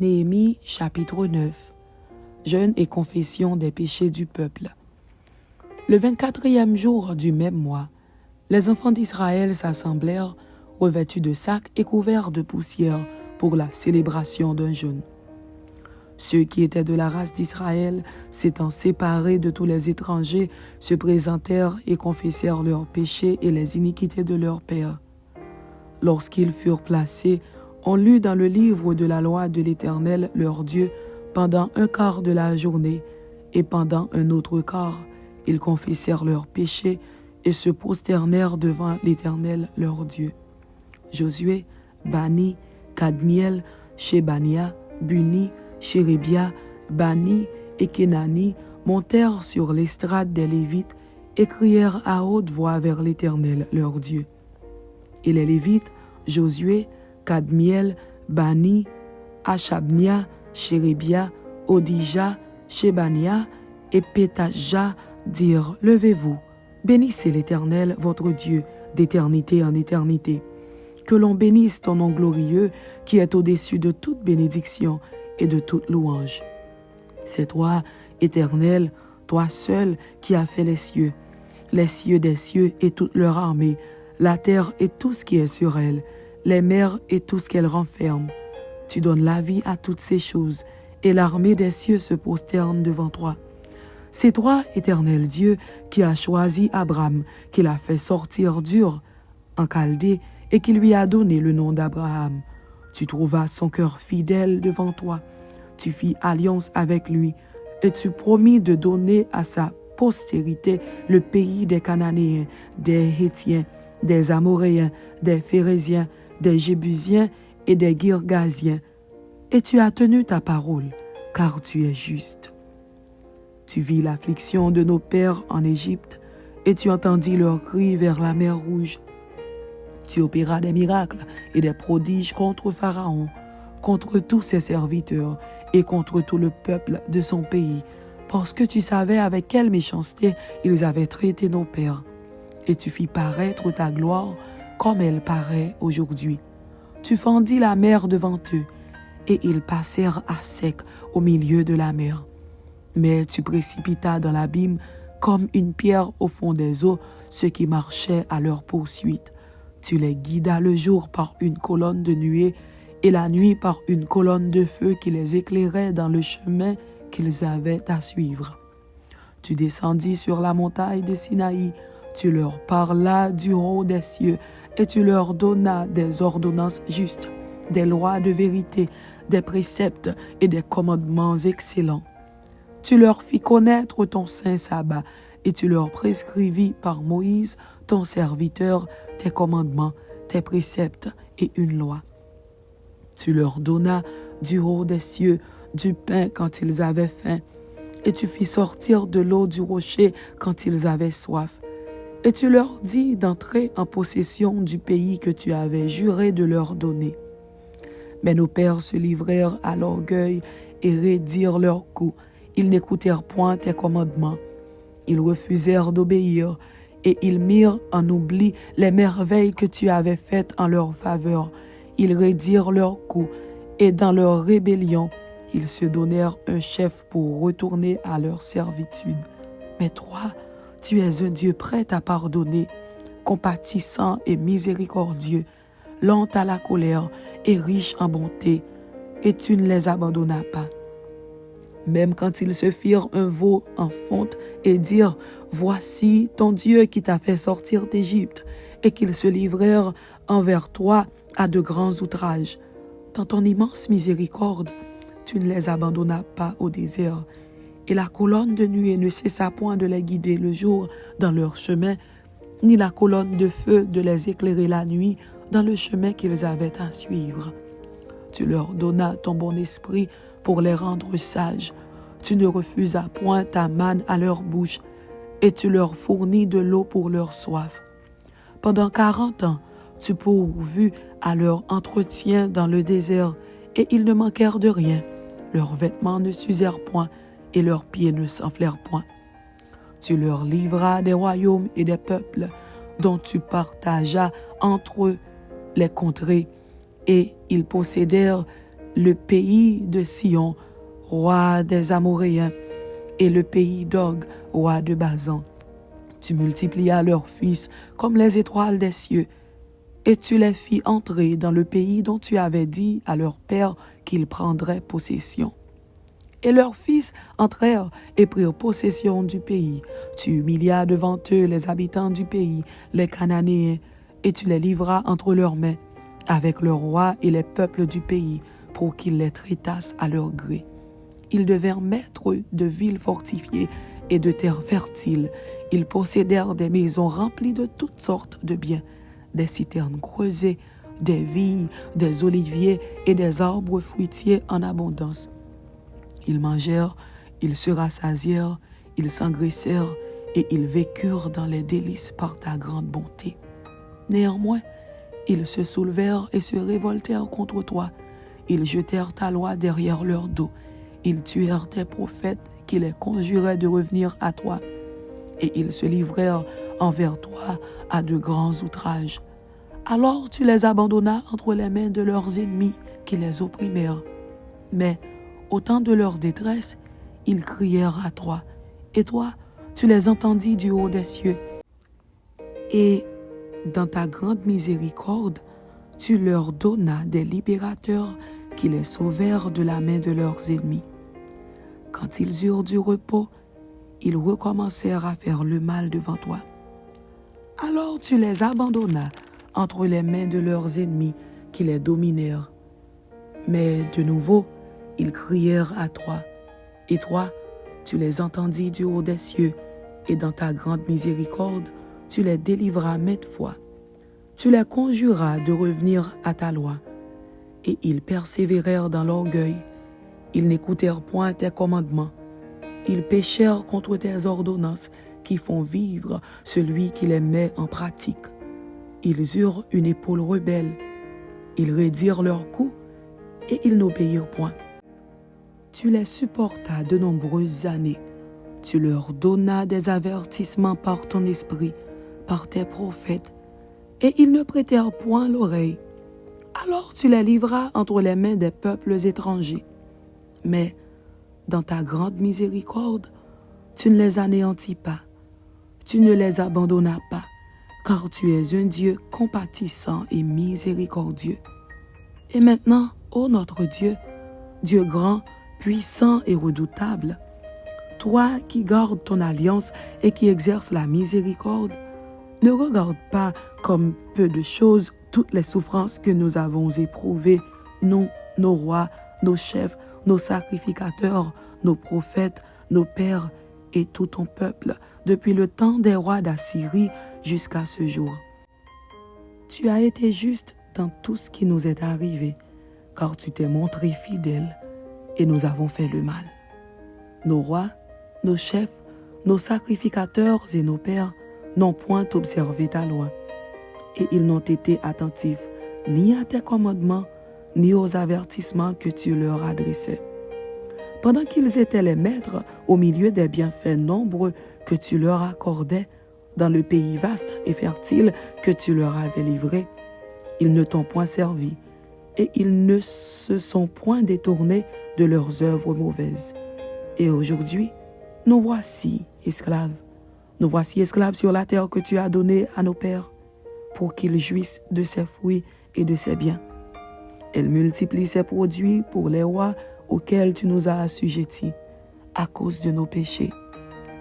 Néhémie chapitre 9. Jeûne et confession des péchés du peuple. Le 24e jour du même mois, les enfants d'Israël s'assemblèrent, revêtus de sacs et couverts de poussière, pour la célébration d'un jeûne. Ceux qui étaient de la race d'Israël, s'étant séparés de tous les étrangers, se présentèrent et confessèrent leurs péchés et les iniquités de leurs pères. Lorsqu'ils furent placés, on lut dans le livre de la loi de l'Éternel leur Dieu pendant un quart de la journée, et pendant un autre quart, ils confessèrent leurs péchés et se prosternèrent devant l'Éternel leur Dieu. Josué, Bani, Kadmiel, Shebania, Buni, Chérébia, Bani et Kenani montèrent sur l'estrade des Lévites et crièrent à haute voix vers l'Éternel leur Dieu. Et les Lévites, Josué, Kadmiel, Bani, Achabnia, Chérébia, Odija, Shebania et Pétaja dirent: Levez-vous, bénissez l'Éternel votre Dieu d'éternité en éternité. Que l'on bénisse ton nom glorieux qui est au-dessus de toute bénédiction et de toute louange. C'est toi, Éternel, toi seul qui as fait les cieux des cieux et toute leur armée, la terre et tout ce qui est sur elle, les mers et tout ce qu'elles renferment. Tu donnes la vie à toutes ces choses, et l'armée des cieux se prosterne devant toi. C'est toi, Éternel Dieu, qui as choisi Abraham, qui l'a fait sortir d'Ur en Chaldée, et qui lui a donné le nom d'Abraham. Tu trouvas son cœur fidèle devant toi. Tu fis alliance avec lui, et tu promis de donner à sa postérité le pays des Cananéens, des Hétiens, des Amoréens, des Phéréziens, des Jébusiens et des Girgasiens. Et tu as tenu ta parole, car tu es juste. Tu vis l'affliction de nos pères en Égypte, et tu entendis leurs cris vers la mer Rouge. Tu opéras des miracles et des prodiges contre Pharaon, contre tous ses serviteurs et contre tout le peuple de son pays, parce que tu savais avec quelle méchanceté ils avaient traité nos pères. Et tu fis paraître ta gloire comme elle paraît aujourd'hui. Tu fendis la mer devant eux, et ils passèrent à sec au milieu de la mer. Mais tu précipitas dans l'abîme comme une pierre au fond des eaux ceux qui marchaient à leur poursuite. Tu les guidas le jour par une colonne de nuée et la nuit par une colonne de feu qui les éclairait dans le chemin qu'ils avaient à suivre. Tu descendis sur la montagne de Sinaï, tu leur parlas du haut des cieux et tu leur donnas des ordonnances justes, des lois de vérité, des préceptes et des commandements excellents. Tu leur fis connaître ton saint sabbat et tu leur prescrivis par Moïse, ton serviteur, tes commandements, tes préceptes et une loi. Tu leur donnas du haut des cieux du pain quand ils avaient faim, et tu fis sortir de l'eau du rocher quand ils avaient soif. Et tu leur dis d'entrer en possession du pays que tu avais juré de leur donner. Mais nos pères se livrèrent à l'orgueil et raidirent leur cou. Ils n'écoutèrent point tes commandements. Ils refusèrent d'obéir, et ils mirent en oubli les merveilles que tu avais faites en leur faveur. Ils raidirent leur cou, et dans leur rébellion, ils se donnèrent un chef pour retourner à leur servitude. Mais toi, tu es un Dieu prêt à pardonner, compatissant et miséricordieux, lent à la colère et riche en bonté, et tu ne les abandonnas pas. Même quand ils se firent un veau en fonte et dirent: Voici ton Dieu qui t'a fait sortir d'Égypte, et qu'ils se livrèrent envers toi à de grands outrages. Dans ton immense miséricorde, tu ne les abandonnas pas au désert, et la colonne de nuée ne cessa point de les guider le jour dans leur chemin, ni la colonne de feu de les éclairer la nuit dans le chemin qu'ils avaient à suivre. Tu leur donnas ton bon esprit pour les rendre sages. Tu ne refusas point ta manne à leur bouche, et tu leur fournis de l'eau pour leur soif. Pendant 40 ans, tu pourvus à leur entretien dans le désert, et ils ne manquèrent de rien. Leurs vêtements ne s'usèrent point, et leurs pieds ne s'enflèrent point. Tu leur livras des royaumes et des peuples, dont tu partageas entre eux les contrées, et ils possédèrent le pays de Sion, roi des Amoréens, et le pays d'Og, roi de Basan. Tu multiplias leurs fils comme les étoiles des cieux, et tu les fis entrer dans le pays dont tu avais dit à leur père qu'ils prendraient possession. Et leurs fils entrèrent et prirent possession du pays. Tu humilias devant eux les habitants du pays, les Cananéens, et tu les livras entre leurs mains, avec leurs rois et les peuples du pays, pour qu'ils les traitassent à leur gré. Ils devinrent maîtres de villes fortifiées et de terres fertiles. Ils possédèrent des maisons remplies de toutes sortes de biens, des citernes creusées, des vignes, des oliviers et des arbres fruitiers en abondance. Ils mangèrent, ils se rassasièrent, ils s'engraissèrent et ils vécurent dans les délices par ta grande bonté. Néanmoins, ils se soulevèrent et se révoltèrent contre toi. Ils jetèrent ta loi derrière leur dos. Ils tuèrent tes prophètes qui les conjuraient de revenir à toi. Et ils se livrèrent envers toi à de grands outrages. Alors tu les abandonnas entre les mains de leurs ennemis qui les opprimèrent. Mais au temps de leur détresse, ils crièrent à toi, et toi, tu les entendis du haut des cieux. Et dans ta grande miséricorde, tu leur donnas des libérateurs qui les sauvèrent de la main de leurs ennemis. Quand ils eurent du repos, ils recommencèrent à faire le mal devant toi. Alors tu les abandonnas entre les mains de leurs ennemis qui les dominèrent. Mais de nouveau, ils crièrent à toi, et toi, tu les entendis du haut des cieux, et dans ta grande miséricorde, tu les délivras maintes fois. Tu les conjuras de revenir à ta loi, et ils persévérèrent dans l'orgueil. Ils n'écoutèrent point tes commandements. Ils péchèrent contre tes ordonnances qui font vivre celui qui les met en pratique. Ils eurent une épaule rebelle. Ils raidirent leurs coups, et ils n'obéirent point. Tu les supportas de nombreuses années. Tu leur donnas des avertissements par ton esprit, par tes prophètes, et ils ne prêtèrent point l'oreille. Alors tu les livras entre les mains des peuples étrangers. Mais, dans ta grande miséricorde, tu ne les anéantis pas. Tu ne les abandonnas pas, car tu es un Dieu compatissant et miséricordieux. Et maintenant, ô notre Dieu, Dieu grand, puissant et redoutable, toi qui gardes ton alliance et qui exerces la miséricorde, ne regarde pas comme peu de choses toutes les souffrances que nous avons éprouvées, nous, nos rois, nos chefs, nos sacrificateurs, nos prophètes, nos pères et tout ton peuple, depuis le temps des rois d'Assyrie jusqu'à ce jour. Tu as été juste dans tout ce qui nous est arrivé, car tu t'es montré fidèle et nous avons fait le mal. Nos rois, nos chefs, nos sacrificateurs et nos pères n'ont point observé ta loi, et ils n'ont été attentifs ni à tes commandements, ni aux avertissements que tu leur adressais. Pendant qu'ils étaient les maîtres au milieu des bienfaits nombreux que tu leur accordais, dans le pays vaste et fertile que tu leur avais livré, ils ne t'ont point servi, et ils ne se sont point détournés de leurs œuvres mauvaises. Et aujourd'hui, nous voici esclaves. Nous voici esclaves sur la terre que tu as donnée à nos pères, pour qu'ils jouissent de ses fruits et de ses biens. Elle multiplie ses produits pour les rois auxquels tu nous as assujettis, à cause de nos péchés.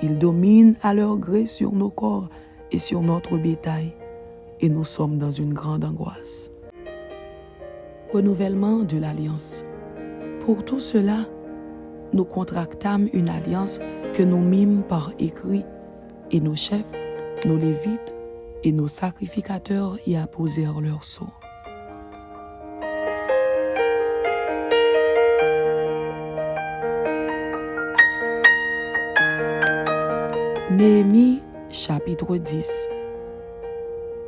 Ils dominent à leur gré sur nos corps et sur notre bétail, et nous sommes dans une grande angoisse. Renouvellement de l'alliance. Pour tout cela, nous contractâmes une alliance que nous mîmes par écrit, et nos chefs, nos lévites et nos sacrificateurs y apposèrent leur sceau. Néhémie, chapitre 10.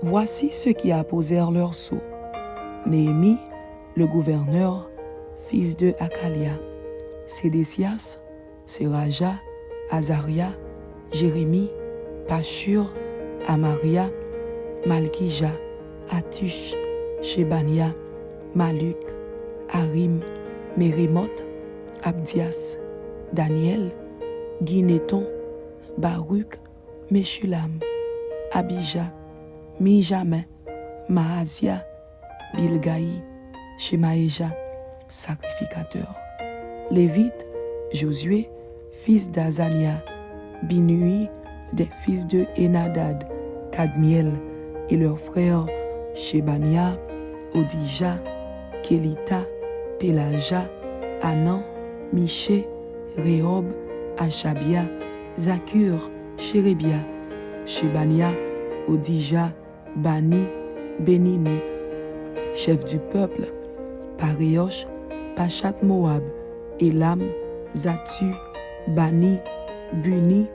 Voici ceux qui apposèrent leur sceau. Néhémie, le gouverneur, fils de Hakalia, Sédécias, Seraja, Azaria, Jérémie, Pashur, Amaria, Malkija, Atush, Shebania, Maluk, Harim, Mérémoth, Abdias, Daniel, Guinéton, Baruch, Meshulam, Abija, Mijamin, Maazia, Bilgaï, Shemaéja, sacrificateur. Lévite, Josué, fils d'Azania, Binui, des fils de Enadad, Kadmiel et leurs frères Shebania, Odija, Kelita, Pelaja, Anan, Miché, Rehob, Achabia, Zakur, Chérébia, Shebania, Odija, Bani, Benini, chef du peuple, Paréosh, Pachat Moab, Elam, Zatu, Bani, Buni,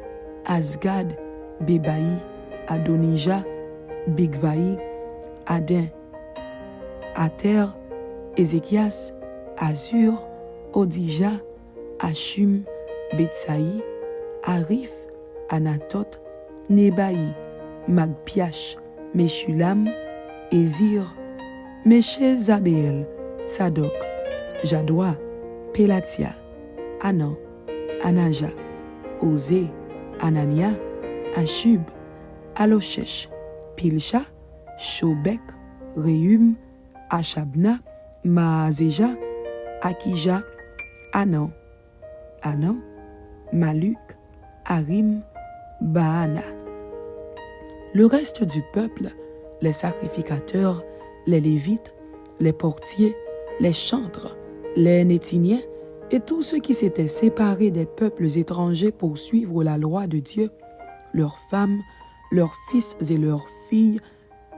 Asgad, Bebaï, Adonija, Bigvaï, Adin, Ater, Ézéchias, Azur, Odija, Hachum, Betsaï, Arif, Anatot, Nebaï, Magpiach, Meshulam, Ezir, Meshe-Zabeel, Sadok, Jadoua, Pelatia, Anan, Anaja, Osé, Anania, Ashub, Aloshesh, Pilcha, Shobek, Reum, Achabna, Maazeja, Akija, Anan, Maluk, Harim, Baana. Le reste du peuple, les sacrificateurs, les Lévites, les portiers, les chantres, les Nétiniens et tous ceux qui s'étaient séparés des peuples étrangers pour suivre la loi de Dieu, leurs femmes, leurs fils et leurs filles,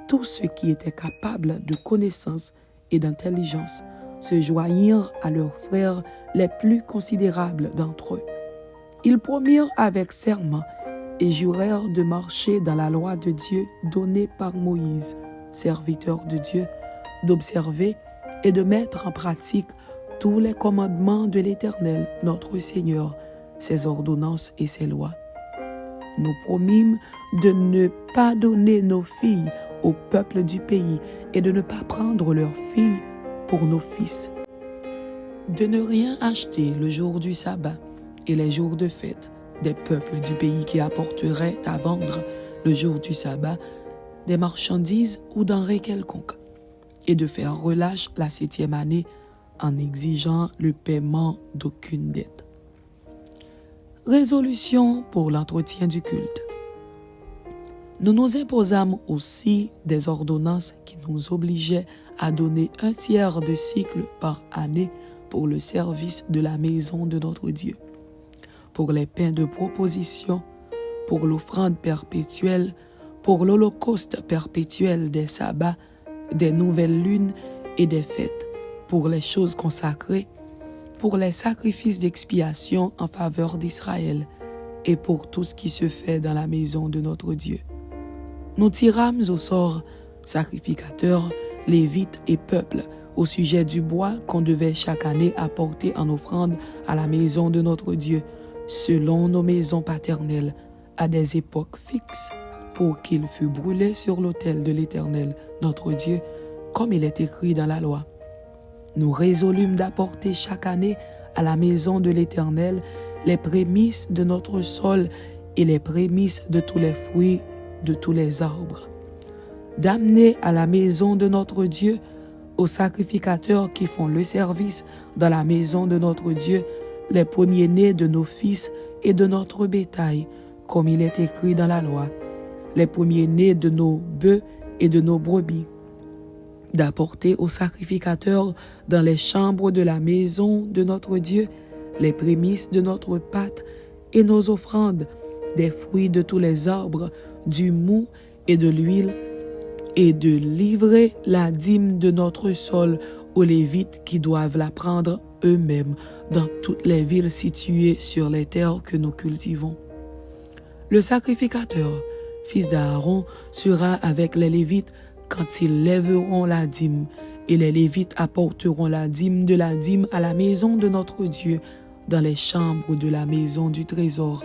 tous ceux qui étaient capables de connaissance et d'intelligence, se joignirent à leurs frères les plus considérables d'entre eux. Ils promirent avec serment et jurèrent de marcher dans la loi de Dieu donnée par Moïse, serviteur de Dieu, d'observer et de mettre en pratique tous les commandements de l'Éternel, notre Seigneur, ses ordonnances et ses lois. Nous promîmes de ne pas donner nos filles au peuple du pays et de ne pas prendre leurs filles pour nos fils, de ne rien acheter le jour du sabbat et les jours de fête des peuples du pays qui apporteraient à vendre le jour du sabbat des marchandises ou denrées quelconques, et de faire relâche la 7e année en exigeant le paiement d'aucune dette. Résolution pour l'entretien du culte. Nous nous imposâmes aussi des ordonnances qui nous obligeaient à donner 1/3 de cycle par année pour le service de la maison de notre Dieu, pour les pains de proposition, pour l'offrande perpétuelle, pour l'holocauste perpétuel des sabbats, des nouvelles lunes et des fêtes, pour les choses consacrées, pour les sacrifices d'expiation en faveur d'Israël et pour tout ce qui se fait dans la maison de notre Dieu. Nous tirâmes au sort sacrificateurs, lévites et peuples au sujet du bois qu'on devait chaque année apporter en offrande à la maison de notre Dieu, selon nos maisons paternelles, à des époques fixes, pour qu'il fût brûlé sur l'autel de l'Éternel, notre Dieu, comme il est écrit dans la loi. Nous résolûmes d'apporter chaque année à la maison de l'Éternel les prémices de notre sol et les prémices de tous les fruits de tous les arbres, d'amener à la maison de notre Dieu, aux sacrificateurs qui font le service dans la maison de notre Dieu, les premiers-nés de nos fils et de notre bétail, comme il est écrit dans la loi, les premiers-nés de nos bœufs et de nos brebis, d'apporter aux sacrificateurs dans les chambres de la maison de notre Dieu les prémices de notre pâte et nos offrandes, des fruits de tous les arbres, du mou et de l'huile, et de livrer la dîme de notre sol aux Lévites qui doivent la prendre eux-mêmes dans toutes les villes situées sur les terres que nous cultivons. Le sacrificateur, fils d'Aaron, sera avec les Lévites quand ils lèveront la dîme, et les Lévites apporteront la dîme de la dîme à la maison de notre Dieu, dans les chambres de la maison du trésor.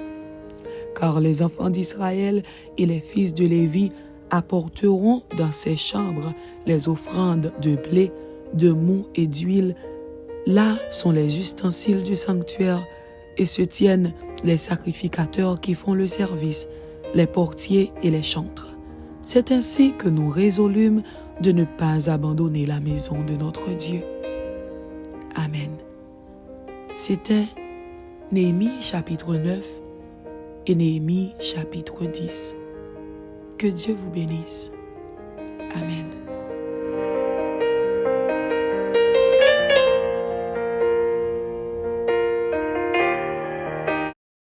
Car les enfants d'Israël et les fils de Lévi apporteront dans ces chambres les offrandes de blé, de mou et d'huile, Là sont les ustensiles du sanctuaire et se tiennent les sacrificateurs qui font le service, les portiers et les chantres. C'est ainsi que nous résolûmes de ne pas abandonner la maison de notre Dieu. Amen. C'était Néhémie chapitre 9 et Néhémie chapitre 10. Que Dieu vous bénisse. Amen.